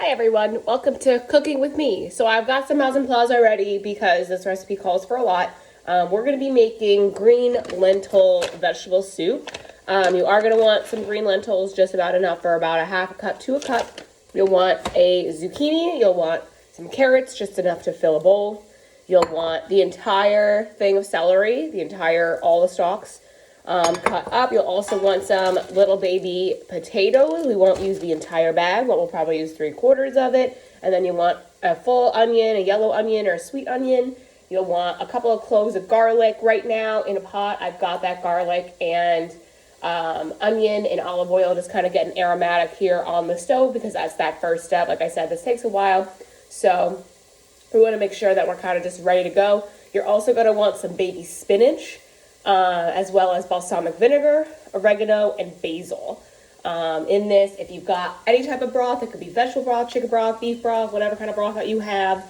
Hi everyone, welcome to Cooking with Me. So I've got some mise en place already because this recipe calls for a lot. We're going to be making green lentil vegetable soup. You are going to want some green lentils, just about enough for about a half a cup to a cup. You'll want a zucchini, you'll want some carrots, just enough to fill a bowl. You'll want the entire thing of celery, all the stalks. Cut up. You'll also want some little baby potatoes. We won't use the entire bag, but we'll probably use 3/4 of it. And then you want a full onion, a yellow onion, or a sweet onion. You'll want a couple of cloves of garlic. Right now in a pot, I've got that garlic and onion and olive oil, just kind of getting aromatic here on the stove because that's that first step. Like I said, this takes a while. So we want to make sure that we're kind of just ready to go. You're also going to want some baby spinach. As well as balsamic vinegar, oregano, and basil. In this, if you've got any type of broth, it could be vegetable broth, chicken broth, beef broth, whatever kind of broth that you have,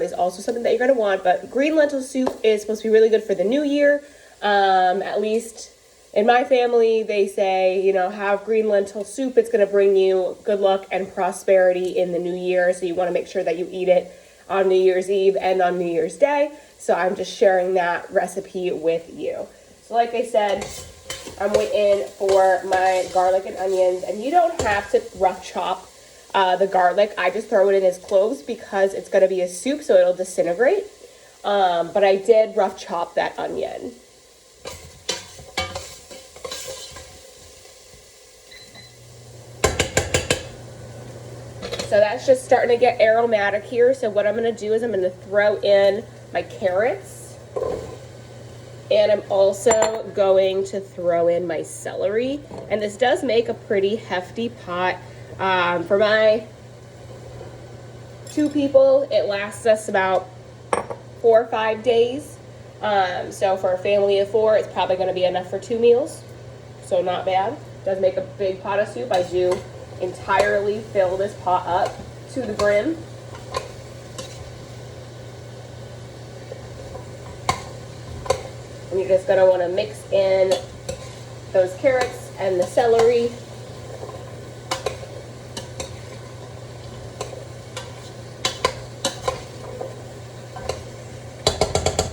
is also something that you're going to want. But green lentil soup is supposed to be really good for the new year. At least in my family, they say, have green lentil soup. It's going to bring you good luck and prosperity in the new year. So you want to make sure that you eat it on New Year's Eve and on New Year's Day. So I'm just sharing that recipe with you. So like I said, I'm waiting for my garlic and onions, and you don't have to rough chop the garlic. I just throw it in as cloves because it's going to be a soup, so it'll disintegrate. But I did rough chop that onion. So that's just starting to get aromatic here. So what I'm going to do is I'm going to throw in my carrots, and I'm also going to throw in my celery. And this does make a pretty hefty pot. For my 2 people, it lasts us about 4 or 5 days. So for a family of 4, it's probably going to be enough for 2 meals. So not bad. It does make a big pot of soup. I do entirely fill this pot up to the brim. And you're just going to want to mix in those carrots and the celery.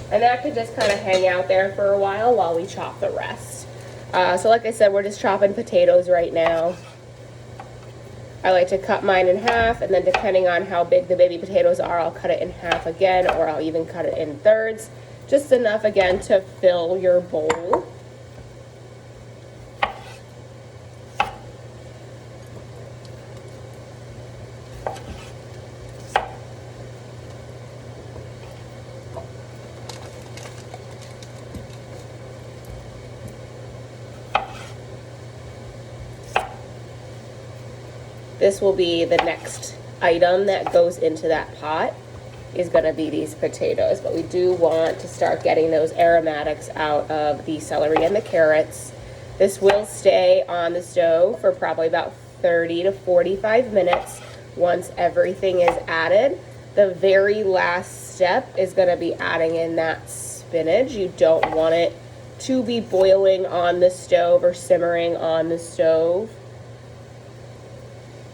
And that could just kind of hang out there for a while we chop the rest. So like I said, we're just chopping potatoes right now. I like to cut mine in half, and then depending on how big the baby potatoes are, I'll cut it in half again, or I'll even cut it in thirds. Just enough, again, to fill your bowl. This will be the next item that goes into that pot, is going to be these potatoes. But we do want to start getting those aromatics out of the celery and the carrots. This will stay on the stove for probably about 30 to 45 minutes once everything is added. The very last step is going to be adding in that spinach. You don't want it to be boiling on the stove or simmering on the stove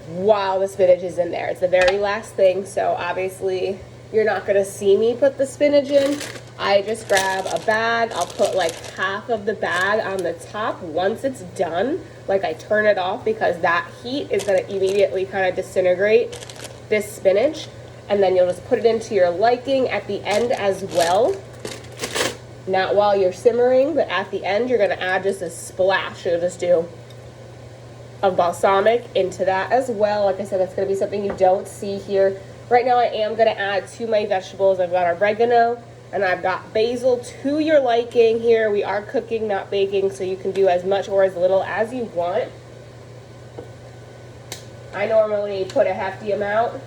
while the spinach is in there. It's the very last thing, so obviously you're not going to see me put the spinach in. I just grab a bag. I'll put like half of the bag on the top. Once it's done, like I turn it off because that heat is going to immediately kind of disintegrate this spinach. And then you'll just put it into your liking at the end as well. Not while you're simmering, but at the end you're going to add just a splash. You'll just do of balsamic into that as well. Like I said, that's going to be something you don't see here. Right now I am going to add to my vegetables. I've got oregano and I've got basil to your liking here. We are cooking, not baking, so you can do as much or as little as you want. I normally put a hefty amount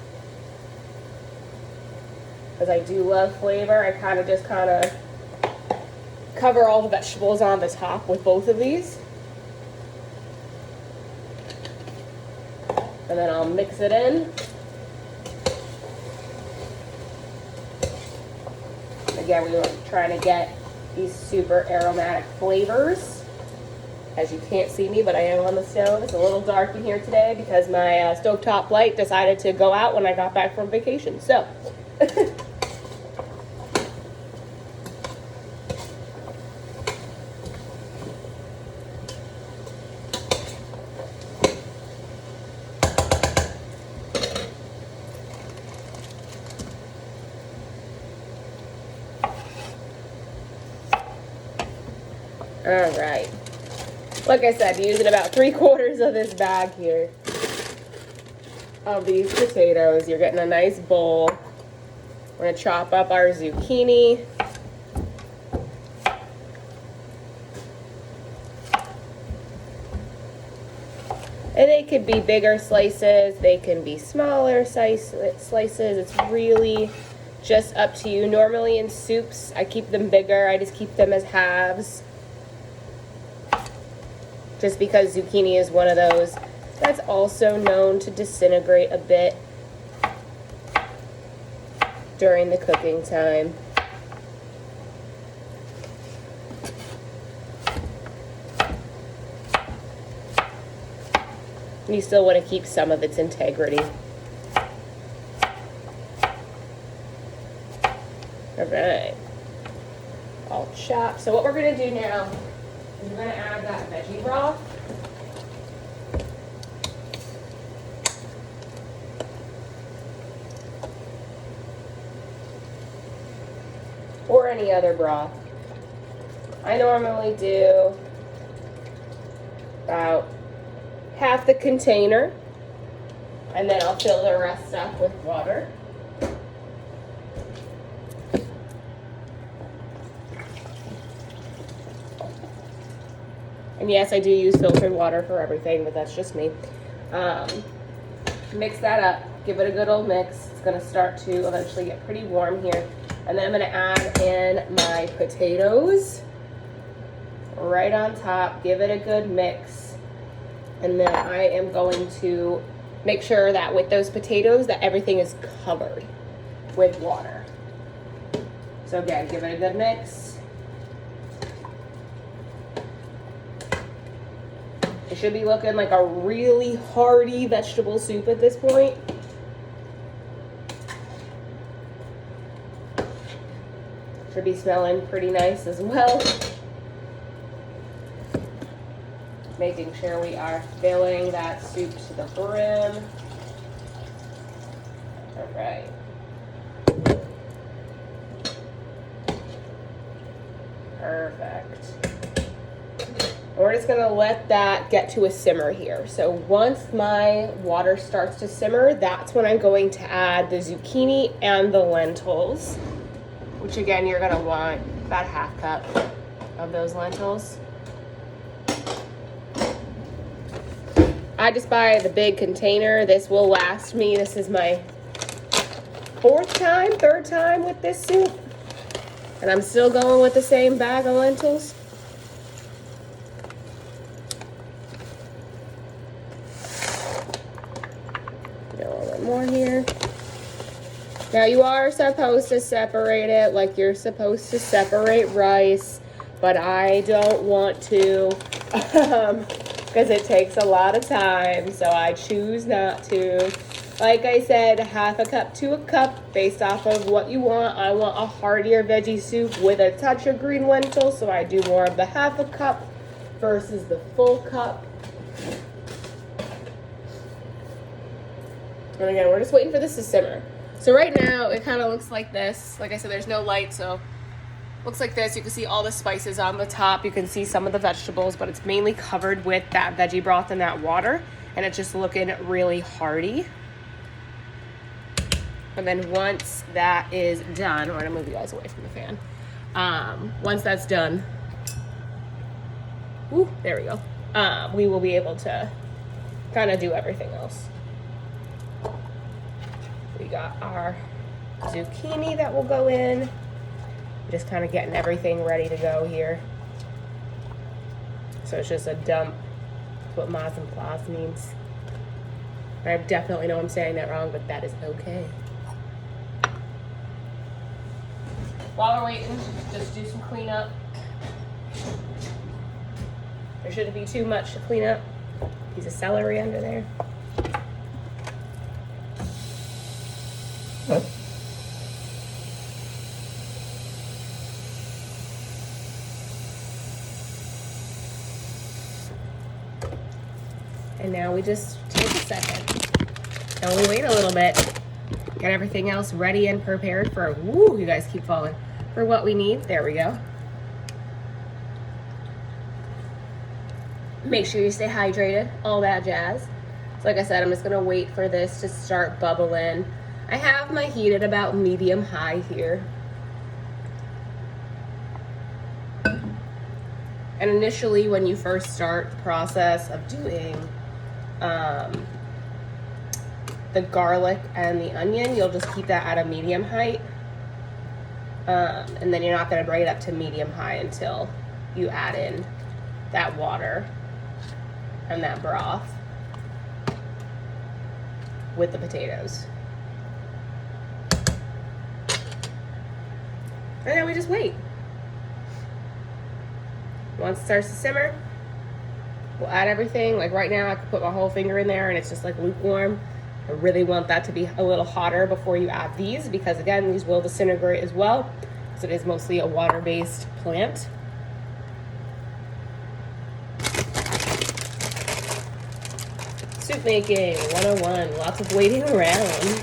because I do love flavor. I kind of cover all the vegetables on the top with both of these. And then I'll mix it in. Again, we were trying to get these super aromatic flavors. As you can't see me, but I am on the stove. It's a little dark in here today because my stovetop light decided to go out when I got back from vacation. So, all right. Like I said, using about 3/4 of this bag here of these potatoes. You're getting a nice bowl. We're gonna chop up our zucchini. And they could be bigger slices, they can be smaller slices. It's really just up to you. Normally in soups, I keep them bigger. I just keep them as halves. Just because zucchini is one of those that's also known to disintegrate a bit during the cooking time. You still want to keep some of its integrity. All right, all chopped. So what we're going to do now is we're going to add that veggie broth. Or any other broth. I normally do about half the container, and then I'll fill the rest up with water. And yes, I do use filtered water for everything, but that's just me. Mix that up, give it a good old mix. It's gonna start to eventually get pretty warm here. And then I'm gonna add in my potatoes right on top, give it a good mix. And then I am going to make sure that with those potatoes that everything is covered with water. So again, give it a good mix. It should be looking like a really hearty vegetable soup at this point. Should be smelling pretty nice as well. Making sure we are filling that soup to the brim. All right. Perfect. We're just gonna let that get to a simmer here. So once my water starts to simmer, that's when I'm going to add the zucchini and the lentils, which again, you're gonna want about 1/2 cup of those lentils. I just buy the big container. This will last me. This is my third time with this soup. And I'm still going with the same bag of lentils. A little bit more here. Now you are supposed to separate it like you're supposed to separate rice, but I don't want to because it takes a lot of time, so I choose not to. Like I said, 1/2 cup to a cup based off of what you want. I want a heartier veggie soup with a touch of green lentils, so I do more of the 1/2 cup versus the full cup. And again, we're just waiting for this to simmer. So right now, it kind of looks like this. Like I said, there's no light, so looks like this. You can see all the spices on the top. You can see some of the vegetables, but it's mainly covered with that veggie broth and that water, and it's just looking really hearty. And then once that is done, we're gonna move you guys away from the fan. Once that's done, ooh, there we go. We will be able to kind of do everything else. We got our zucchini that will go in. Just kind of getting everything ready to go here. So it's just a dump. That's what mise en place means. I definitely know I'm saying that wrong, but that is okay. While we're waiting, just do some cleanup. There shouldn't be too much to clean up. Piece of celery under there. And now we just take a second and we wait a little bit, get everything else ready and prepared for, woo, you guys keep falling, for what we need. There we go. Make sure you stay hydrated, all that jazz. So like I said, I'm just gonna wait for this to start bubbling. I have my heat at about medium high here. And initially, when you first start the process of doing the garlic and the onion, you'll just keep that at a medium height. And then you're not gonna bring it up to medium high until you add in that water and that broth with the potatoes. And then we just wait. Once it starts to simmer, we'll add everything. Like right now, I could put my whole finger in there and it's just like lukewarm. I really want that to be a little hotter before you add these, because again, these will disintegrate as well, because it is mostly a water-based plant. Soup making 101, lots of waiting around.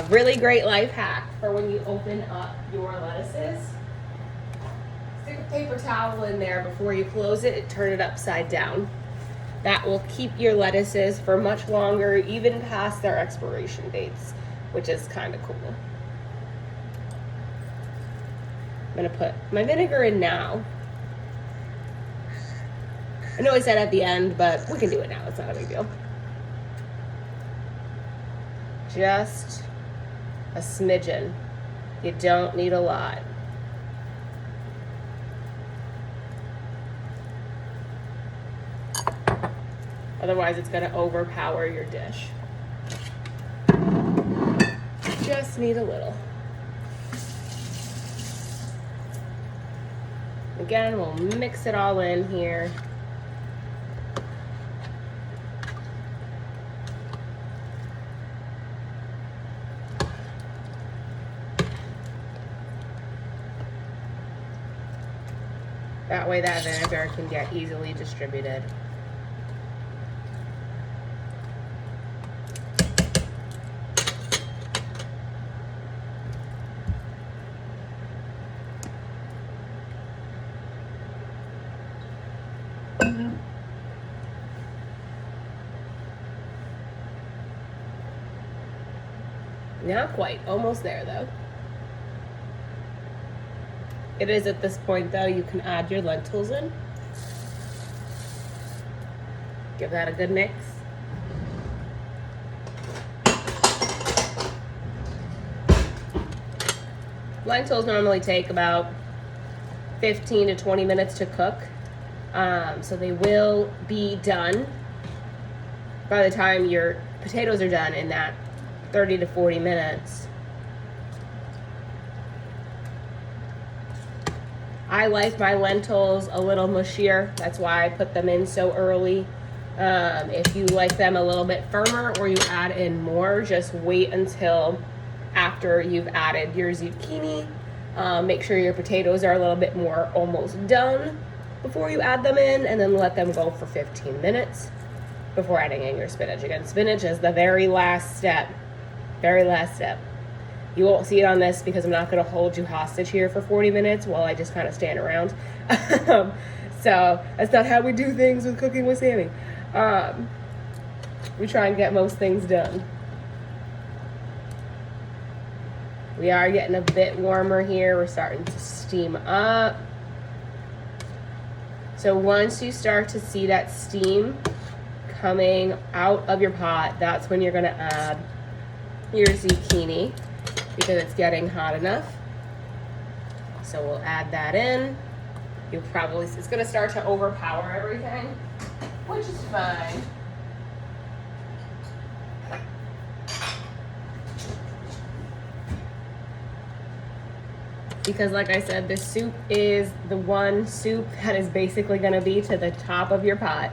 Really great life hack for when you open up your lettuces. Stick a paper towel in there before you close it and turn it upside down. That will keep your lettuces for much longer, even past their expiration dates, which is kind of cool. I'm gonna put my vinegar in now. I know I said at the end, but we can do it now. It's not a big deal. Just a smidgen. You don't need a lot. Otherwise, it's going to overpower your dish. Just need a little. Again, we'll mix it all in here. That way that vinegar can get easily distributed. Not quite, almost there though. It is at this point though, you can add your lentils in. Give that a good mix. Lentils normally take about 15 to 20 minutes to cook. So they will be done by the time your potatoes are done in that 30 to 40 minutes. I like my lentils a little mushier. That's why I put them in so early. If you like them a little bit firmer or you add in more, just wait until after you've added your zucchini. Make sure your potatoes are a little bit more almost done before you add them in, and then let them go for 15 minutes before adding in your spinach. Again, spinach is the very last step. Very last step. You won't see it on this because I'm not going to hold you hostage here for 40 minutes while I just kind of stand around. So that's not how we do things with Cooking with Sami. We try and get most things done. We are getting a bit warmer here. We're starting to steam up. So once you start to see that steam coming out of your pot, that's when you're going to add your zucchini, because it's getting hot enough. So we'll add that in. It's gonna start to overpower everything, which is fine. because like I said, this soup is the one soup that is basically going to be to the top of your pot.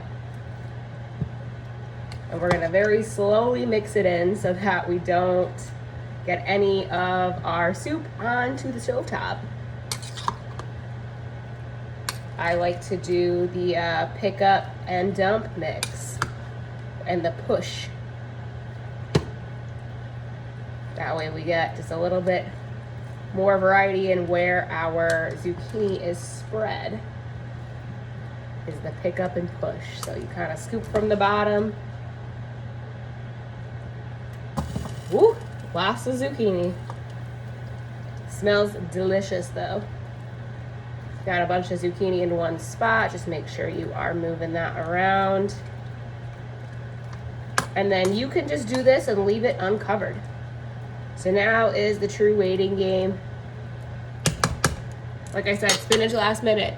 And we're going to very slowly mix it in so that we don't get any of our soup onto the stovetop. I like to do the pick up and dump mix and the push. That way we get just a little bit more variety in where our zucchini is spread. Is the pick up and push. So you kind of scoop from the bottom. Woo! Lots of zucchini. Smells delicious though. Got a bunch of zucchini in one spot. Just make sure you are moving that around. And then you can just do this and leave it uncovered. So now is the true waiting game. Like I said, spinach last minute.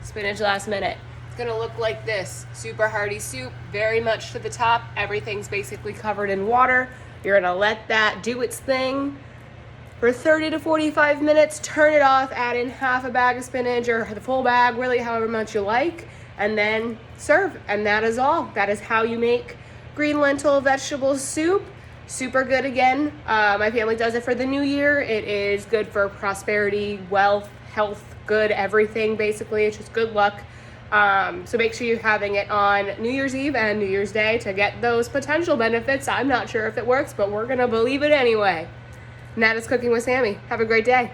Spinach last minute. It's gonna look like this. Super hearty soup, very much to the top. Everything's basically covered in water. You're gonna let that do its thing for 30 to 45 minutes. Turn it off, add in half a bag of spinach or the full bag, really however much you like, and then serve. And that is all. That is how you make green lentil vegetable soup. Super good again. My family does it for the new year. It is good for prosperity, wealth, health, good, everything basically. It's just good luck. So make sure you're having it on New Year's Eve and New Year's Day to get those potential benefits. I'm not sure if it works, but we're gonna believe it anyway. And that is Cooking with Sami. Have a great day.